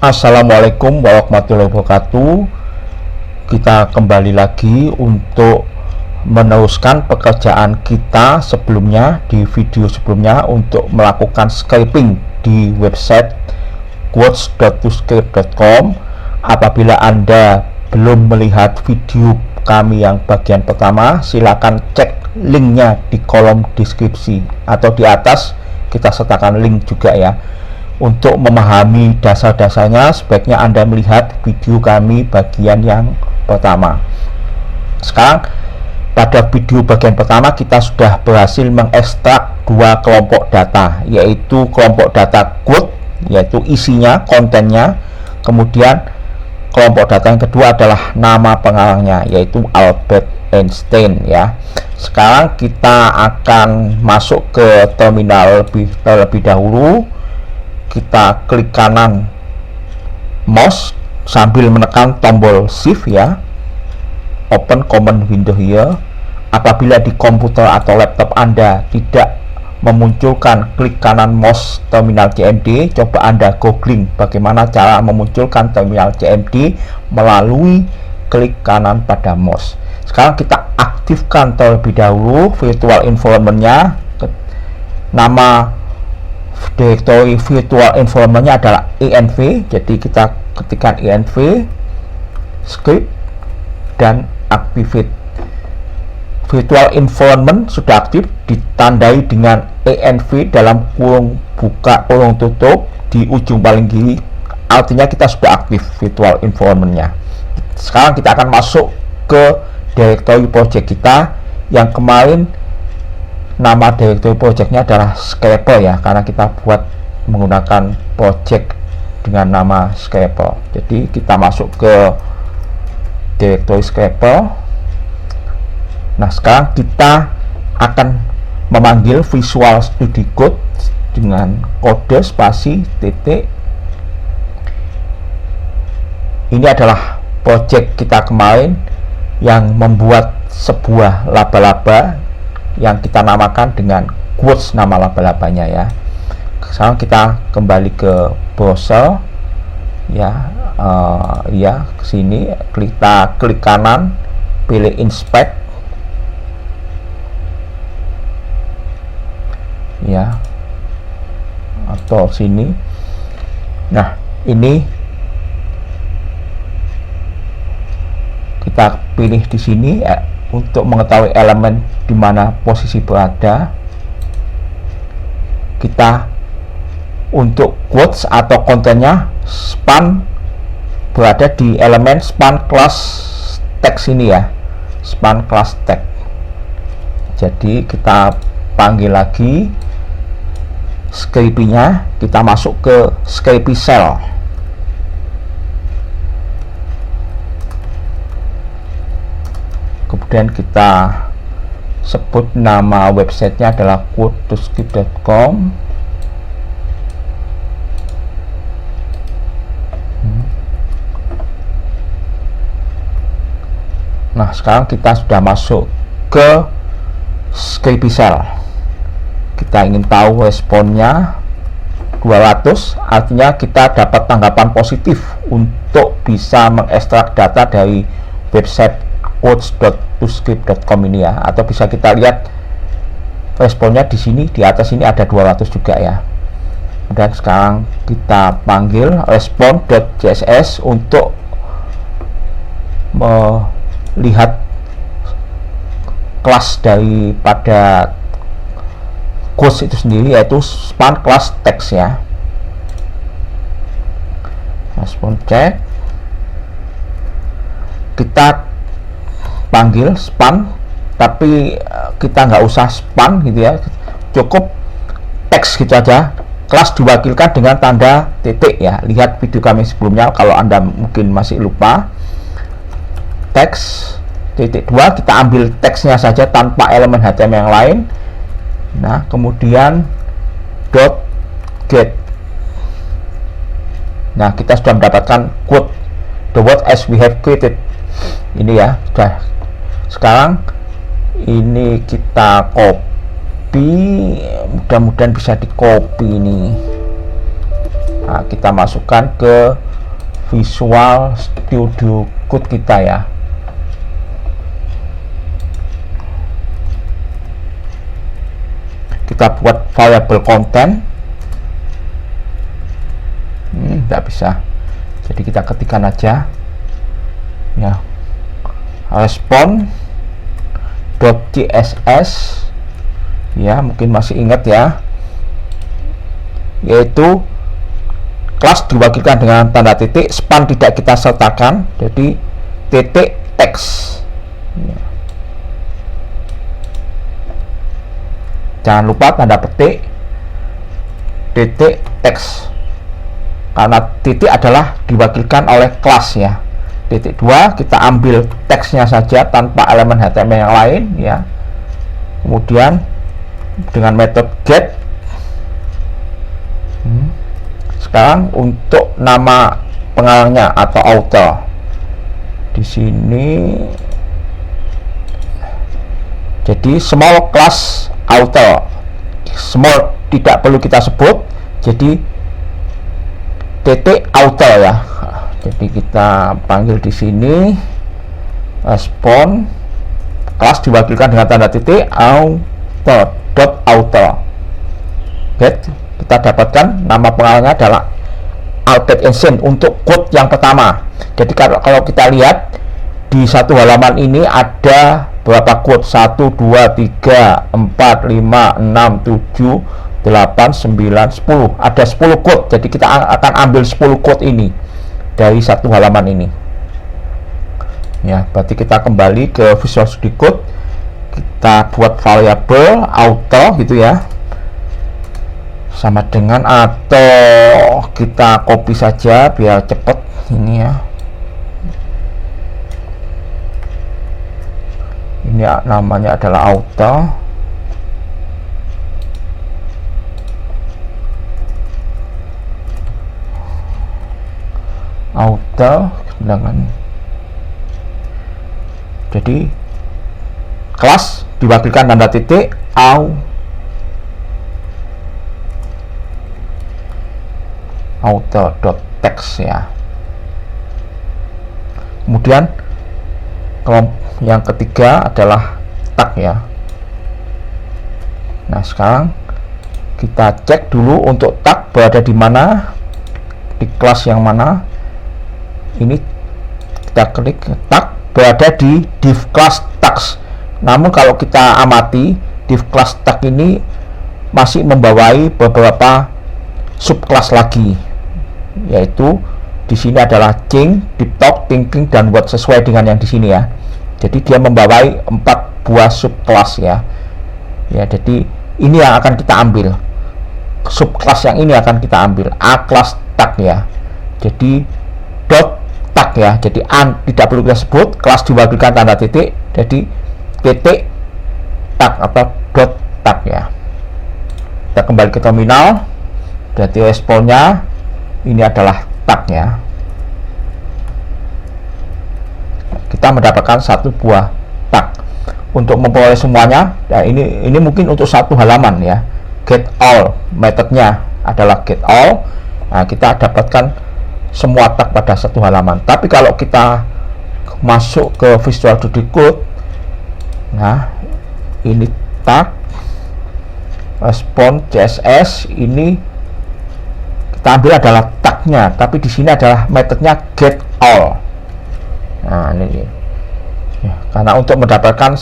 Assalamualaikum warahmatullahi wabarakatuh. Kita kembali lagi untuk meneruskan pekerjaan kita sebelumnya di video sebelumnya untuk melakukan scraping di website quotes.toscript.com. Apabila Anda belum melihat video kami yang bagian pertama, silakan cek linknya di kolom deskripsi atau di atas kita sertakan link juga ya. Untuk memahami dasar-dasarnya, sebaiknya Anda melihat video kami bagian yang pertama. Sekarang pada video bagian pertama kita sudah berhasil mengekstrak dua kelompok data, yaitu kelompok data quote, yaitu isinya, kontennya. Kemudian kelompok data yang kedua adalah nama pengarangnya, yaitu Albert Einstein ya. Sekarang kita akan masuk ke terminal terlebih dahulu. Kita klik kanan mouse sambil menekan tombol shift ya. Open command window here. Apabila di komputer atau laptop Anda tidak memunculkan klik kanan mouse terminal CMD, coba Anda googling bagaimana cara memunculkan terminal CMD melalui klik kanan pada mouse. Sekarang kita aktifkan terlebih dahulu virtual environment-nya. Nama directory virtual environment-nya adalah env, jadi kita ketikkan env script dan activate. Virtual environment sudah aktif, ditandai dengan env dalam kurung buka kurung tutup di ujung paling kiri, artinya kita sudah aktif virtual environment-nya. Sekarang kita akan masuk ke directory project kita yang kemarin. Nama directory projectnya adalah Scrapper ya, karena kita buat menggunakan project dengan nama Scrapper. Jadi kita masuk ke directory Scrapper. Nah, sekarang kita akan memanggil Visual Studio Code dengan kode spasi titik. Ini adalah project kita kemarin yang membuat sebuah laba-laba yang kita namakan dengan quotes nama laba-labanya ya. Sekarang kita kembali ke browser ya, ya ke sini, kita klik kanan, pilih inspect ya, atau sini. Nah, ini kita pilih di sini untuk mengetahui elemen di mana posisi berada. Kita untuk quotes atau kontennya span berada di elemen span class text ini ya, span class text. Jadi kita panggil lagi scripy-nya, kita masuk ke scripy cell. Kemudian kita sebut nama websitenya adalah quotes.toscript.com. Nah, sekarang kita sudah masuk ke scripy cell. Kita ingin tahu responnya 200, artinya kita dapat tanggapan positif untuk bisa mengekstrak data dari website quotes.toscript.com ini ya, atau bisa kita lihat responnya di sini, di atas ini ada 200 juga ya. Dan sekarang kita panggil respond.css untuk melihat kelas daripada quotes itu sendiri, yaitu span class text ya. Respond check, kita panggil span, tapi kita nggak usah span gitu ya, cukup teks gitu aja. Kelas diwakilkan dengan tanda titik ya. Lihat video kami sebelumnya kalau Anda mungkin masih lupa. Teks titik 2, kita ambil teksnya saja tanpa elemen HTML yang lain. Nah, kemudian dot get. Nah, kita sudah mendapatkan quote the word as we have created ini ya. Sudah. Sekarang ini kita copy, mudah-mudahan bisa di copy ini. Nah, kita masukkan ke Visual Studio Code kita ya. Kita buat variable content. Tidak bisa, jadi kita ketikkan aja ya, respond.css ya, mungkin masih ingat ya, yaitu kelas diwakilkan dengan tanda titik, span tidak kita sertakan, jadi titik text ya. Jangan lupa tanda petik titik text, karena titik adalah diwakilkan oleh kelas ya. Titik 2 kita ambil teksnya saja tanpa elemen HTML yang lain ya. Kemudian dengan metode get. Sekarang untuk nama pengalangnya atau author, di sini jadi small class author, small tidak perlu kita sebut, jadi titik author ya. Jadi kita panggil di sini respond, kelas diwakilkan dengan tanda titik author. Get, kita dapatkan nama pengalangnya adalah Albert Einstein untuk quote yang pertama. Jadi kalau kita lihat di satu halaman ini ada berapa quote? 1, 2, 3, 4, 5, 6, 7, 8, 9, 10. Ada 10 quote. Jadi kita akan ambil 10 quote ini dari satu halaman ini. Ya, berarti kita kembali ke Visual Studio Code. Kita buat variabel auto gitu ya. Sama dengan, atau kita copy saja biar cepet ini ya. Ini namanya adalah auto. Dengan jadi kelas diwakilkan tanda titik auto.text ya. Kemudian yang ketiga adalah tag ya. Nah, sekarang kita cek dulu untuk tag berada di mana, di kelas yang mana. Ini kita klik tag berada di div class tags. Namun kalau kita amati, div class tag ini masih membawai beberapa subclass lagi, yaitu di sini adalah change, deep talk, thinking, dan word, sesuai dengan yang di sini ya. Jadi dia membawai 4 buah subclass ya. Ya, jadi ini yang akan kita ambil. Subclass yang ini akan kita ambil, A class tag ya. Jadi dot tag ya, jadi tidak perlu kita sebut, kelas diwakilkan tanda titik, jadi titik tag atau dot tag ya. Kita kembali ke terminal, berarti responnya ini adalah tag ya. Kita mendapatkan satu buah tag. Untuk memperoleh semuanya, nah ini mungkin untuk satu halaman ya. Get all, metodenya adalah get all. Nah, kita dapatkan semua tag pada satu halaman. Tapi kalau kita masuk ke Visual Studio Code, nah ini tag respond CSS, ini kita ambil adalah tagnya, tapi di sini adalah metodenya get all. Nah ini ya, karena untuk mendapatkan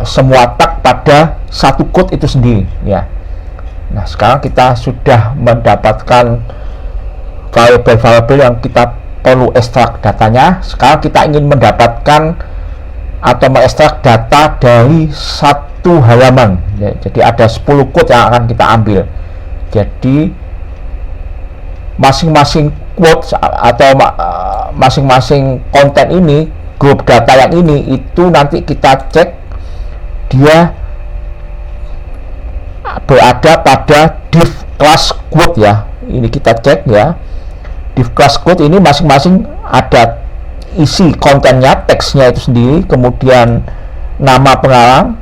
semua tag pada satu code itu sendiri ya. Nah, sekarang kita sudah mendapatkan variabel-variabel yang kita perlu ekstrak datanya. Sekarang kita ingin mendapatkan atau mengekstrak data dari satu halaman ya, jadi ada 10 quote yang akan kita ambil. Jadi masing-masing quote atau masing-masing konten ini, grup data yang ini, itu nanti kita cek dia berada pada div class quote ya. Ini kita cek ya, div class quote ini masing-masing ada isi kontennya, teksnya itu sendiri, kemudian nama pengalang,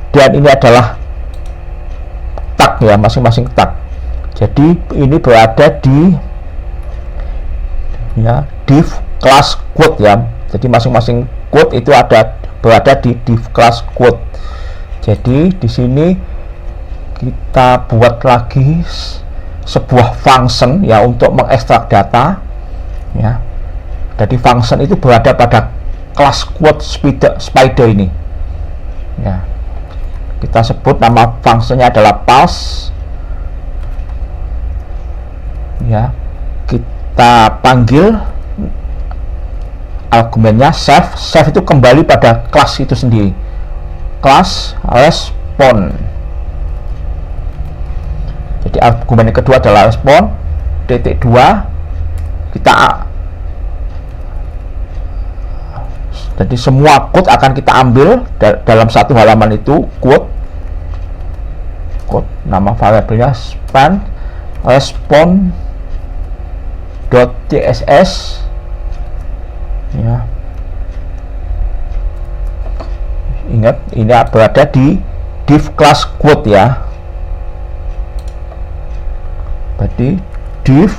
dan ini adalah tag ya, masing-masing tag. Jadi ini berada di ya, div class quote ya. Jadi masing-masing quote itu berada di div class quote. Jadi di sini kita buat lagi sebuah function ya untuk mengekstrak data ya. Jadi function itu berada pada class quote spider ini ya. Kita sebut nama fungsinya adalah pulse ya. Kita panggil argumennya save itu kembali pada kelas itu sendiri, kelas respon. Jadi argumen yang kedua adalah respon. Titik 2 jadi semua quote akan kita ambil dalam satu halaman itu, quote nama variabelnya span respon.css ya. Ingat, ini berada di div class quote ya. Berarti div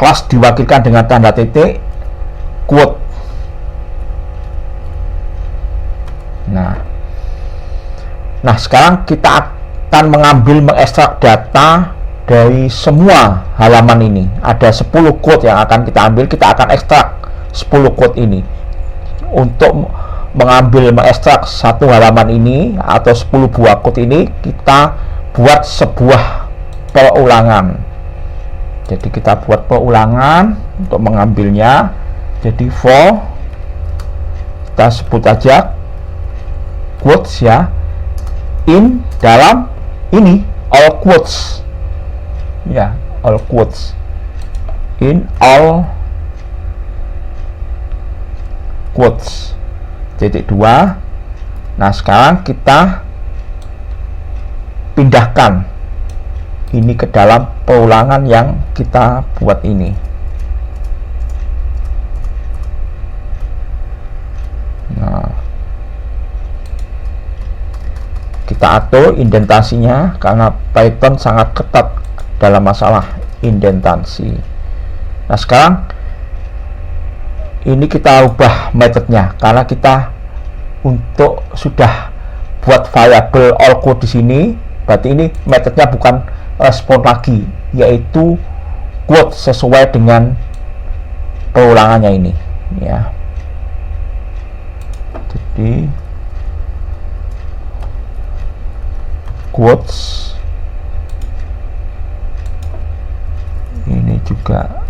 kelas diwakilkan dengan tanda titik quote. Nah, sekarang kita akan mengekstrak data dari semua halaman ini. Ada 10 quote yang akan kita ambil. Kita akan ekstrak 10 quote ini. Untuk mengekstrak satu halaman ini atau 10 buah quote ini, kita buat sebuah perulangan. Jadi kita buat perulangan untuk mengambilnya. Jadi for, kita sebut aja quotes ya, in dalam ini all quotes ya, all quotes, in all quotes. Titik 2. Nah, sekarang kita pindahkan ini ke dalam perulangan yang kita buat ini. Nah, kita atur indentasinya karena Python sangat ketat dalam masalah indentasi. Nah, sekarang ini kita ubah metodenya karena kita sudah buat variabel all quote di sini. Berarti ini metodnya bukan respon lagi, yaitu quote sesuai dengan perulangannya ini ya. Jadi quotes ini juga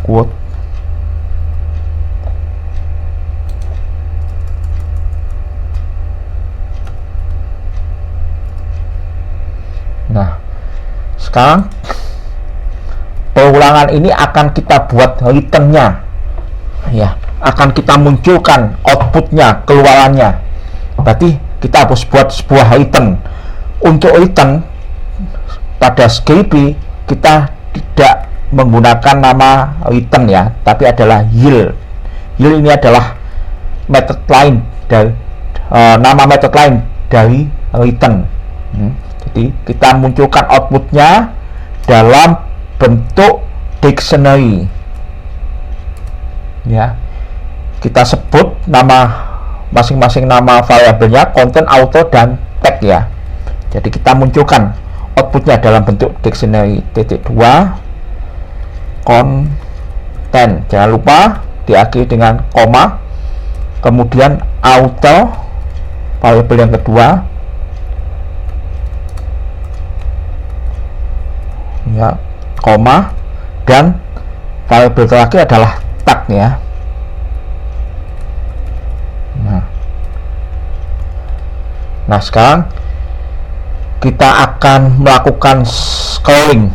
quote. Nah, sekarang perulangan ini akan kita buat returnnya ya, akan kita munculkan outputnya, keluarannya. Berarti kita harus buat sebuah return. Untuk return pada script kita tidak menggunakan nama return ya, tapi adalah yield. Yield ini adalah metode lain dari nama metode lain dari return. Jadi kita munculkan outputnya dalam bentuk dictionary ya. Kita sebut nama masing-masing nama variabelnya, content, auto, dan tag ya. Jadi kita munculkan outputnya dalam bentuk dictionary. Titik 2 content, jangan lupa diakhiri dengan koma, kemudian auto variabel yang kedua ya, koma, dan variabel terakhir adalah tag ya. Nah, sekarang kita akan melakukan scrolling,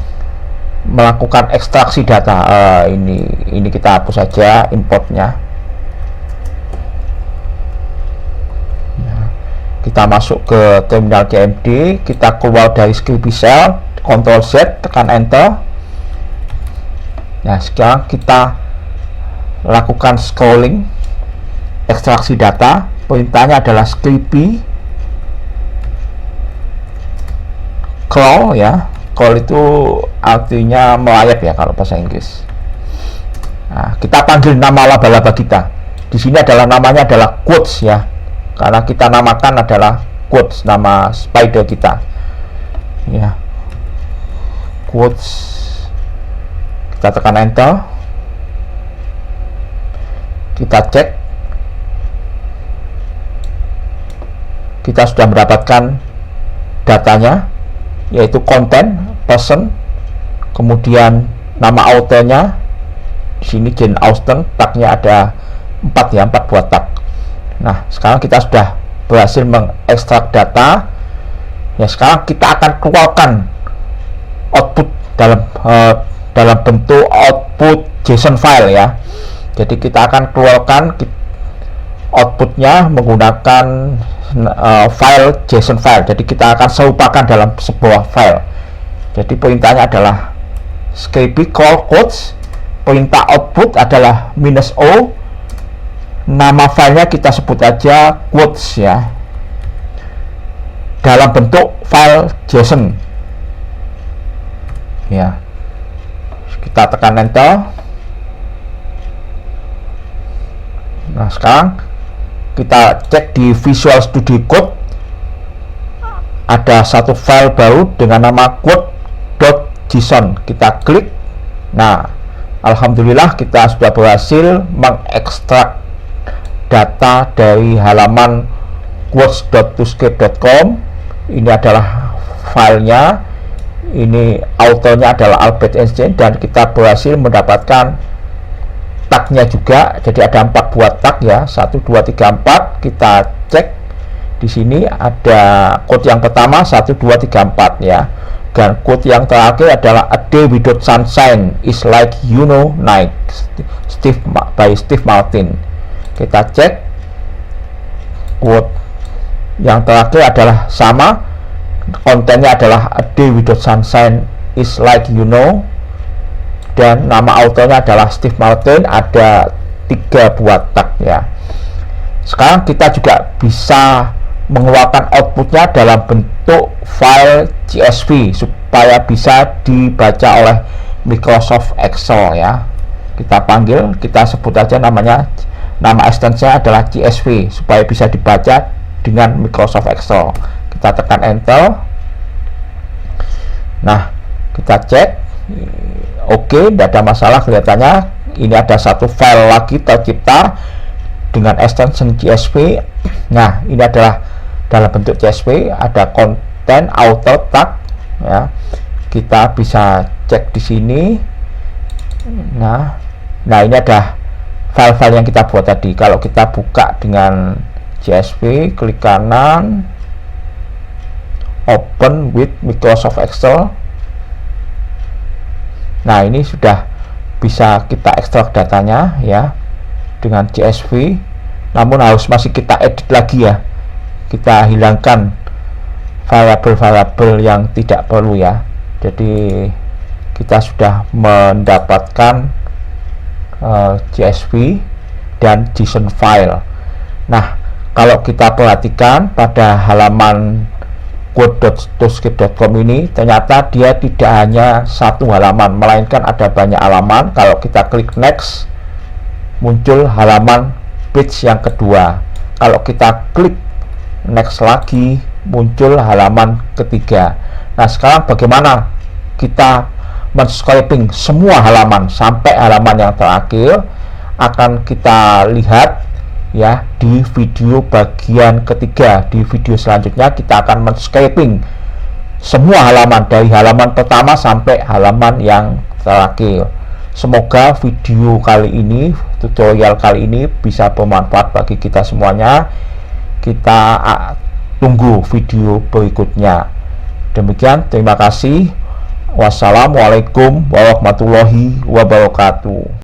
melakukan ekstraksi data. Ini kita hapus saja importnya. Kita masuk ke terminal CMD, kita keluar dari script shell, Ctrl Z, tekan enter. Nah, sekarang kita lakukan scrolling, ekstraksi data. Perintahnya adalah script crawl ya. Crawl itu artinya melayap ya kalau bahasa Inggris. Nah, kita panggil nama laba-laba kita. Di sini adalah namanya adalah quotes ya, karena kita namakan adalah quotes, nama spider kita ya, quotes. Kita tekan enter, kita cek, kita sudah mendapatkan datanya, yaitu konten, person, kemudian nama authornya. Di sini Jane Austen, tagnya ada 4 ya, 4 buah tag. Nah, sekarang kita sudah berhasil mengekstrak data. Ya, sekarang kita akan keluarkan output dalam bentuk output JSON file ya. Jadi kita akan keluarkan outputnya menggunakan file JSON file. Jadi kita akan serupakan dalam sebuah file. Jadi perintahnya adalah script call quotes. Perintah output adalah -o. Nama filenya kita sebut aja quotes ya, dalam bentuk file JSON ya. Kita tekan enter. Nah, sekarang kita cek di Visual Studio Code, ada satu file baru dengan nama quote.json. Kita klik. Nah, alhamdulillah kita sudah berhasil mengekstrak data dari halaman quotes.toscape.com. Ini adalah filenya, ini autornya adalah Albert Einstein, dan kita berhasil mendapatkan tagnya juga. Jadi ada 4 buah tag ya, 1, 2, 3, 4. Kita cek di sini ada quote yang pertama 1, 2, 3, 4 ya, dan quote yang terakhir adalah "A day without sunshine is like night" by Steve Martin. Kita cek, quote yang terakhir adalah sama, kontennya adalah "A day without sunshine is like dan nama autornya adalah Steve Martin. Ada 3 buah tag ya. Sekarang kita juga bisa mengeluarkan outputnya dalam bentuk file CSV supaya bisa dibaca oleh Microsoft Excel ya. Kita panggil, kita sebut aja namanya, nama extensionnya adalah CSV supaya bisa dibaca dengan Microsoft Excel. Kita tekan enter. Nah, kita cek, oke, tidak ada masalah kelihatannya. Ini ada satu file lagi tercipta dengan extension CSV. Nah, ini adalah dalam bentuk CSV, ada konten, author, tag ya. Kita bisa cek di sini. Nah ini ada file-file yang kita buat tadi. Kalau kita buka dengan CSV, klik kanan, open with Microsoft Excel. Nah, ini sudah bisa kita ekstrak datanya ya dengan CSV. Namun harus masih kita edit lagi ya. Kita hilangkan variabel-variabel yang tidak perlu ya. Jadi kita sudah mendapatkan CSV dan JSON file. Nah, kalau kita perhatikan pada halaman quote.toscape.com ini, ternyata dia tidak hanya satu halaman, melainkan ada banyak halaman. Kalau kita klik next, muncul halaman page yang kedua. Kalau kita klik next lagi, muncul halaman ketiga. Nah, sekarang bagaimana kita men-scraping semua halaman sampai halaman yang terakhir? Akan kita lihat ya di video bagian ketiga. Di video selanjutnya kita akan men-scraping semua halaman dari halaman pertama sampai halaman yang terakhir. Semoga video kali ini, tutorial kali ini bisa bermanfaat bagi kita semuanya. Kita tunggu video berikutnya. Demikian, terima kasih. Wassalamualaikum warahmatullahi wabarakatuh.